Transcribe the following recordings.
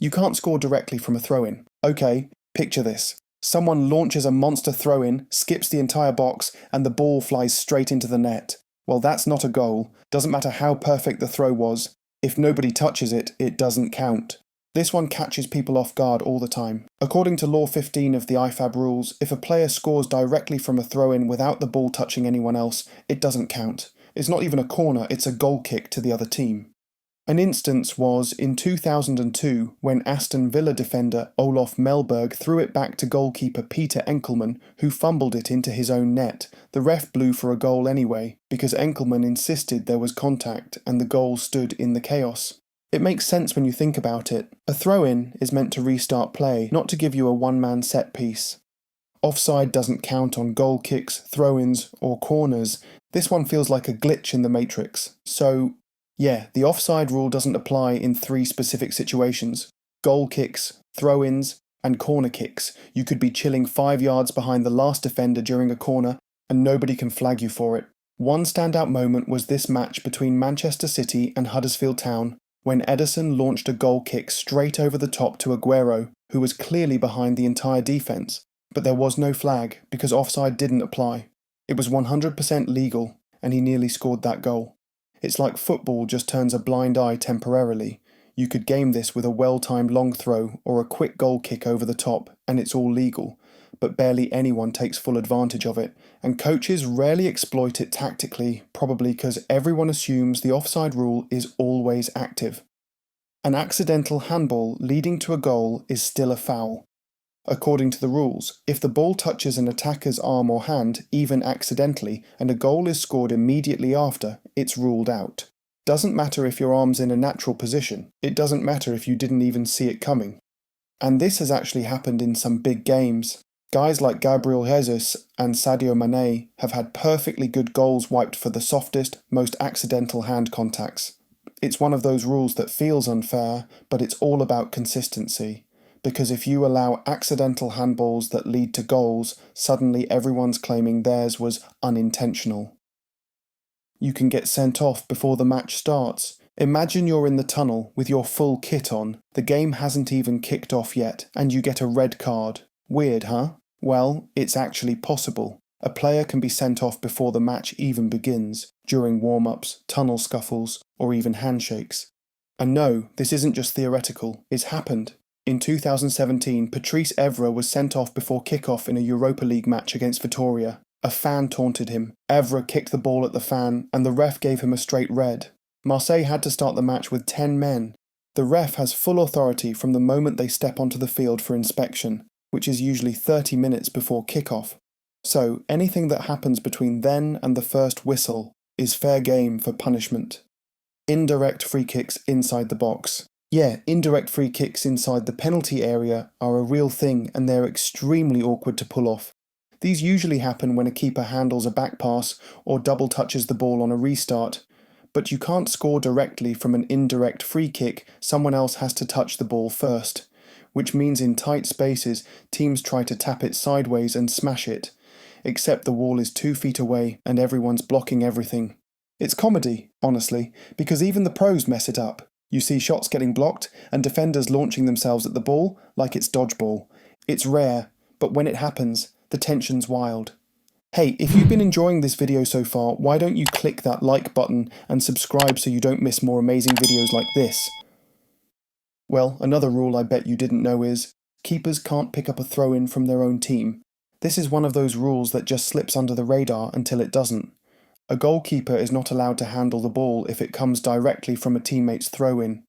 You can't score directly from a throw-in. Okay, picture this. Someone launches a monster throw-in, skips the entire box, and the ball flies straight into the net. Well, that's not a goal. Doesn't matter how perfect the throw was. If nobody touches it, it doesn't count. This one catches people off guard all the time. According to Law 15 of the IFAB rules, if a player scores directly from a throw-in without the ball touching anyone else, it doesn't count. It's not even a corner, it's a goal kick to the other team. An instance was in 2002 when Aston Villa defender Olof Mellberg threw it back to goalkeeper Peter Enkelman, who fumbled it into his own net. The ref blew for a goal anyway, because Enkelman insisted there was contact and the goal stood in the chaos. It makes sense when you think about it. A throw-in is meant to restart play, not to give you a one-man set piece. Offside doesn't count on goal kicks, throw-ins, or corners. This one feels like a glitch in the matrix. So, yeah, the offside rule doesn't apply in 3 specific situations. Goal kicks, throw-ins, and corner kicks. You could be chilling 5 yards behind the last defender during a corner, and nobody can flag you for it. One standout moment was this match between Manchester City and Huddersfield Town, when Ederson launched a goal kick straight over the top to Aguero, who was clearly behind the entire defence. But there was no flag, because offside didn't apply. It was 100% legal, and he nearly scored that goal. It's like football just turns a blind eye temporarily. You could game this with a well-timed long throw or a quick goal kick over the top, and it's all legal. But barely anyone takes full advantage of it, and coaches rarely exploit it tactically, probably because everyone assumes the offside rule is always active. An accidental handball leading to a goal is still a foul. According to the rules, if the ball touches an attacker's arm or hand, even accidentally, and a goal is scored immediately after, it's ruled out. Doesn't matter if your arm's in a natural position, it doesn't matter if you didn't even see it coming. And this has actually happened in some big games. Guys like Gabriel Jesus and Sadio Mane have had perfectly good goals wiped for the softest, most accidental hand contacts. It's one of those rules that feels unfair, but it's all about consistency. Because if you allow accidental handballs that lead to goals, suddenly everyone's claiming theirs was unintentional. You can get sent off before the match starts. Imagine you're in the tunnel with your full kit on, the game hasn't even kicked off yet, and you get a red card. Weird, huh? Well, it's actually possible. A player can be sent off before the match even begins, during warm-ups, tunnel scuffles, or even handshakes. And no, this isn't just theoretical, it's happened. In 2017, Patrice Evra was sent off before kickoff in a Europa League match against Vitoria. A fan taunted him, Evra kicked the ball at the fan, and the ref gave him a straight red. Marseille had to start the match with 10 men. The ref has full authority from the moment they step onto the field for inspection, which is usually 30 minutes before kickoff. So anything that happens between then and the first whistle is fair game for punishment. Indirect free kicks inside the box. Yeah, indirect free kicks inside the penalty area are a real thing and they're extremely awkward to pull off. These usually happen when a keeper handles a back pass or double touches the ball on a restart. But you can't score directly from an indirect free kick, someone else has to touch the ball first. Which means in tight spaces, teams try to tap it sideways and smash it. Except the wall is 2 feet away and everyone's blocking everything. It's comedy, honestly, because even the pros mess it up. You see shots getting blocked and defenders launching themselves at the ball like it's dodgeball. It's rare, but when it happens, the tension's wild. Hey, if you've been enjoying this video so far, why don't you click that like button and subscribe so you don't miss more amazing videos like this? Well, another rule I bet you didn't know is, keepers can't pick up a throw-in from their own team. This is one of those rules that just slips under the radar until it doesn't. A goalkeeper is not allowed to handle the ball if it comes directly from a teammate's throw-in.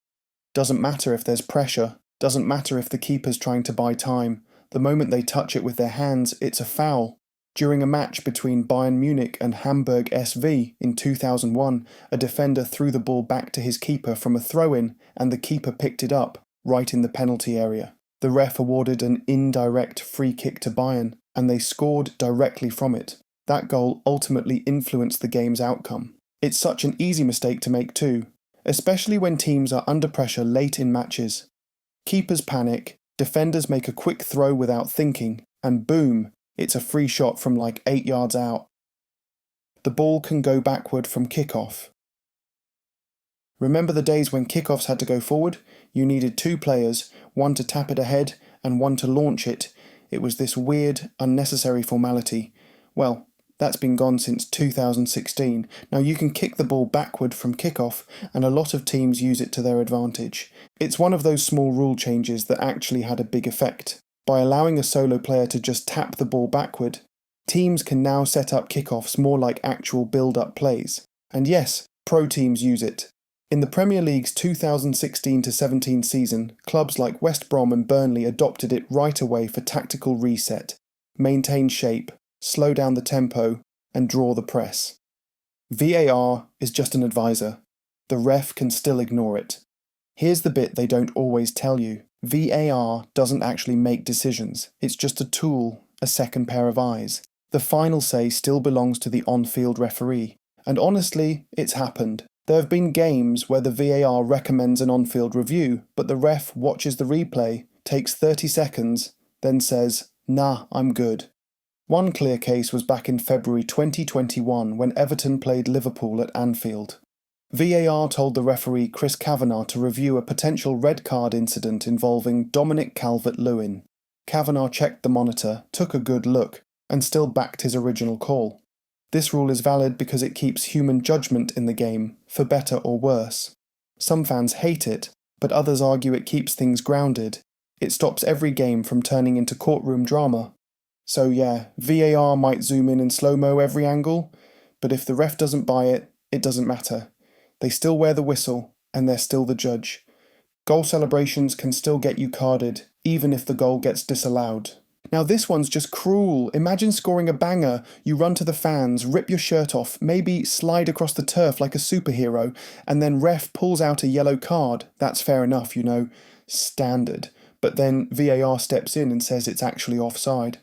Doesn't matter if there's pressure, doesn't matter if the keeper's trying to buy time. The moment they touch it with their hands, it's a foul. During a match between Bayern Munich and Hamburg SV in 2001, a defender threw the ball back to his keeper from a throw-in and the keeper picked it up, right in the penalty area. The ref awarded an indirect free kick to Bayern, and they scored directly from it. That goal ultimately influenced the game's outcome. It's such an easy mistake to make too, especially when teams are under pressure late in matches. Keepers panic, defenders make a quick throw without thinking, and boom, it's a free shot from like 8 yards out. The ball can go backward from kickoff. Remember the days when kickoffs had to go forward? You needed 2 players, one to tap it ahead and one to launch it. It was this weird, unnecessary formality. Well, that's been gone since 2016. Now you can kick the ball backward from kickoff, and a lot of teams use it to their advantage. It's one of those small rule changes that actually had a big effect. By allowing a solo player to just tap the ball backward, teams can now set up kickoffs more like actual build-up plays. And yes, pro teams use it. In the Premier League's 2016-17 season, clubs like West Brom and Burnley adopted it right away for tactical reset, maintain shape, slow down the tempo, and draw the press. VAR is just an advisor. The ref can still ignore it. Here's the bit they don't always tell you. VAR doesn't actually make decisions. It's just a tool, a second pair of eyes. The final say still belongs to the on-field referee. And honestly, it's happened. There have been games where the VAR recommends an on-field review, but the ref watches the replay, takes 30 seconds, then says, "Nah, I'm good." One clear case was back in February 2021 when Everton played Liverpool at Anfield. VAR told the referee Chris Kavanagh to review a potential red card incident involving Dominic Calvert-Lewin. Kavanagh checked the monitor, took a good look, and still backed his original call. This rule is valid because it keeps human judgment in the game, for better or worse. Some fans hate it, but others argue it keeps things grounded. It stops every game from turning into courtroom drama. So yeah, VAR might zoom in slow-mo every angle, but if the ref doesn't buy it, it doesn't matter. They still wear the whistle, and they're still the judge. Goal celebrations can still get you carded, even if the goal gets disallowed. Now this one's just cruel. Imagine scoring a banger, you run to the fans, rip your shirt off, maybe slide across the turf like a superhero, and then ref pulls out a yellow card. That's fair enough, standard. But then VAR steps in and says it's actually offside.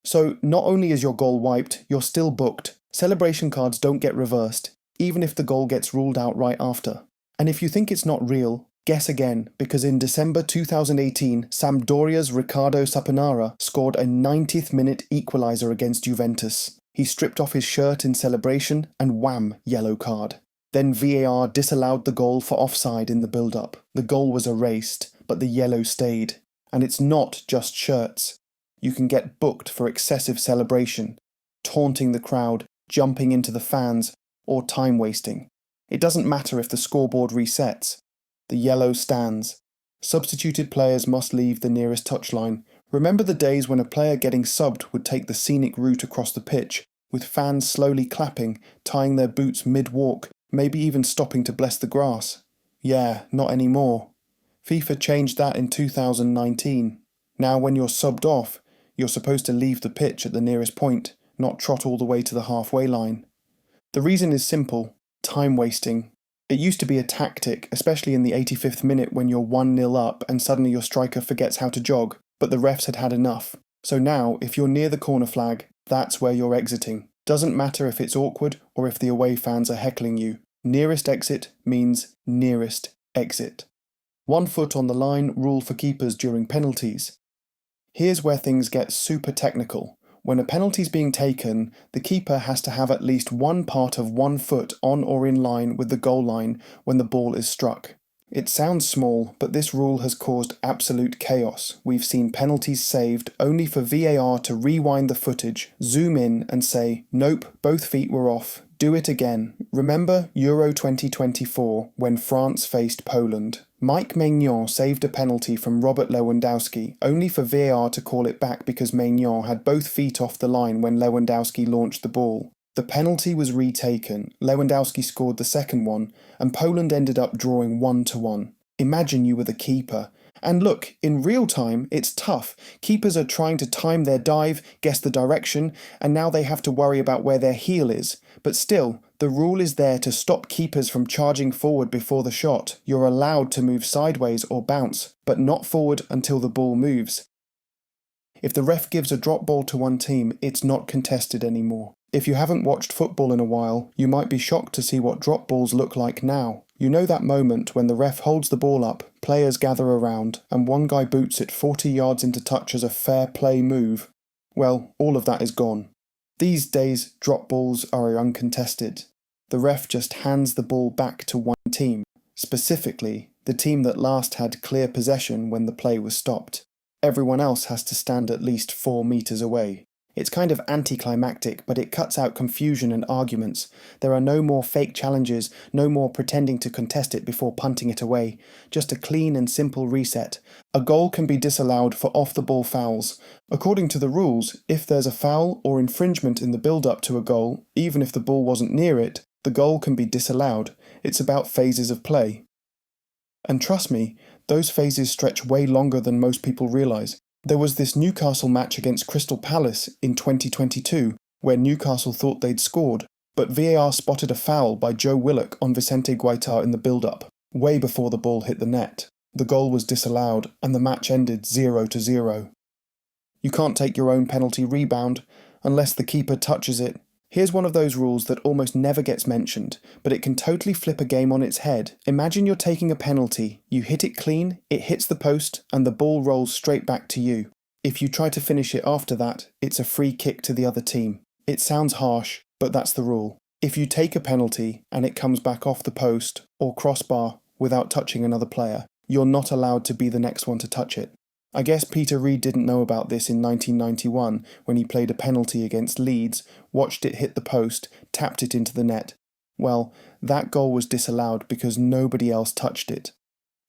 So not only is your goal wiped, you're still booked. Celebration cards don't get reversed, even if the goal gets ruled out right after. And if you think it's not real, guess again, because in December 2018, Sampdoria's Riccardo Saponara scored a 90th minute equaliser against Juventus. He stripped off his shirt in celebration and wham, yellow card. Then VAR disallowed the goal for offside in the build-up. The goal was erased, but the yellow stayed. And it's not just shirts. You can get booked for excessive celebration, taunting the crowd, jumping into the fans, or time wasting. It doesn't matter if the scoreboard resets. The yellow stands. Substituted players must leave the nearest touchline. Remember the days when a player getting subbed would take the scenic route across the pitch, with fans slowly clapping, tying their boots mid-walk, maybe even stopping to bless the grass? Yeah, not anymore. FIFA changed that in 2019. Now when you're subbed off, you're supposed to leave the pitch at the nearest point, not trot all the way to the halfway line. The reason is simple: time wasting. It used to be a tactic, especially in the 85th minute when you're 1-0 up and suddenly your striker forgets how to jog, but the refs had had enough. So now, if you're near the corner flag, that's where you're exiting. Doesn't matter if it's awkward or if the away fans are heckling you. Nearest exit means nearest exit. 1 foot on the line rule for keepers during penalties. Here's where things get super technical. When a penalty's being taken, the keeper has to have at least one part of 1 foot on or in line with the goal line when the ball is struck. It sounds small, but this rule has caused absolute chaos. We've seen penalties saved only for VAR to rewind the footage, zoom in and say, "Nope, both feet were off. Do it again." Remember Euro 2024 when France faced Poland? Mike Maignan saved a penalty from Robert Lewandowski, only for VAR to call it back because Maignan had both feet off the line when Lewandowski launched the ball. The penalty was retaken, Lewandowski scored the second one, and Poland ended up drawing 1-1. Imagine you were the keeper. And look, in real time, it's tough. Keepers are trying to time their dive, guess the direction, and now they have to worry about where their heel is. But still, the rule is there to stop keepers from charging forward before the shot. You're allowed to move sideways or bounce, but not forward until the ball moves. If the ref gives a drop ball to one team, it's not contested anymore. If you haven't watched football in a while, you might be shocked to see what drop balls look like now. You know that moment when the ref holds the ball up, players gather around, and one guy boots it 40 yards into touch as a fair play move? Well, all of that is gone. These days, drop balls are uncontested. The ref just hands the ball back to one team, specifically the team that last had clear possession when the play was stopped. Everyone else has to stand at least 4 meters away. It's kind of anticlimactic, but it cuts out confusion and arguments. There are no more fake challenges, no more pretending to contest it before punting it away. Just a clean and simple reset. A goal can be disallowed for off-the-ball fouls. According to the rules, if there's a foul or infringement in the build-up to a goal, even if the ball wasn't near it, the goal can be disallowed. It's about phases of play. And trust me, those phases stretch way longer than most people realise. There was this Newcastle match against Crystal Palace in 2022 where Newcastle thought they'd scored, but VAR spotted a foul by Joe Willock on Vicente Guaita in the build-up, way before the ball hit the net. The goal was disallowed and the match ended 0-0. You can't take your own penalty rebound unless the keeper touches it. Here's one of those rules that almost never gets mentioned, but it can totally flip a game on its head. Imagine you're taking a penalty, you hit it clean, it hits the post, and the ball rolls straight back to you. If you try to finish it after that, it's a free kick to the other team. It sounds harsh, but that's the rule. If you take a penalty and it comes back off the post or crossbar without touching another player, you're not allowed to be the next one to touch it. I guess Peter Reid didn't know about this in 1991 when he played a penalty against Leeds, watched it hit the post, tapped it into the net. Well, that goal was disallowed because nobody else touched it.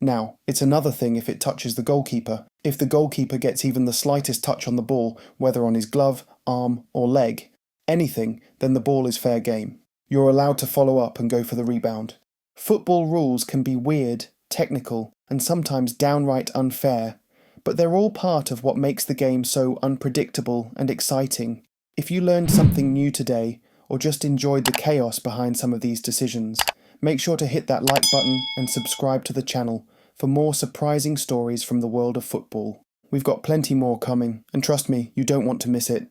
Now, it's another thing if it touches the goalkeeper. If the goalkeeper gets even the slightest touch on the ball, whether on his glove, arm or leg, anything, then the ball is fair game. You're allowed to follow up and go for the rebound. Football rules can be weird, technical, and sometimes downright unfair, but they're all part of what makes the game so unpredictable and exciting. If you learned something new today, or just enjoyed the chaos behind some of these decisions, make sure to hit that like button and subscribe to the channel for more surprising stories from the world of football. We've got plenty more coming, and trust me, you don't want to miss it.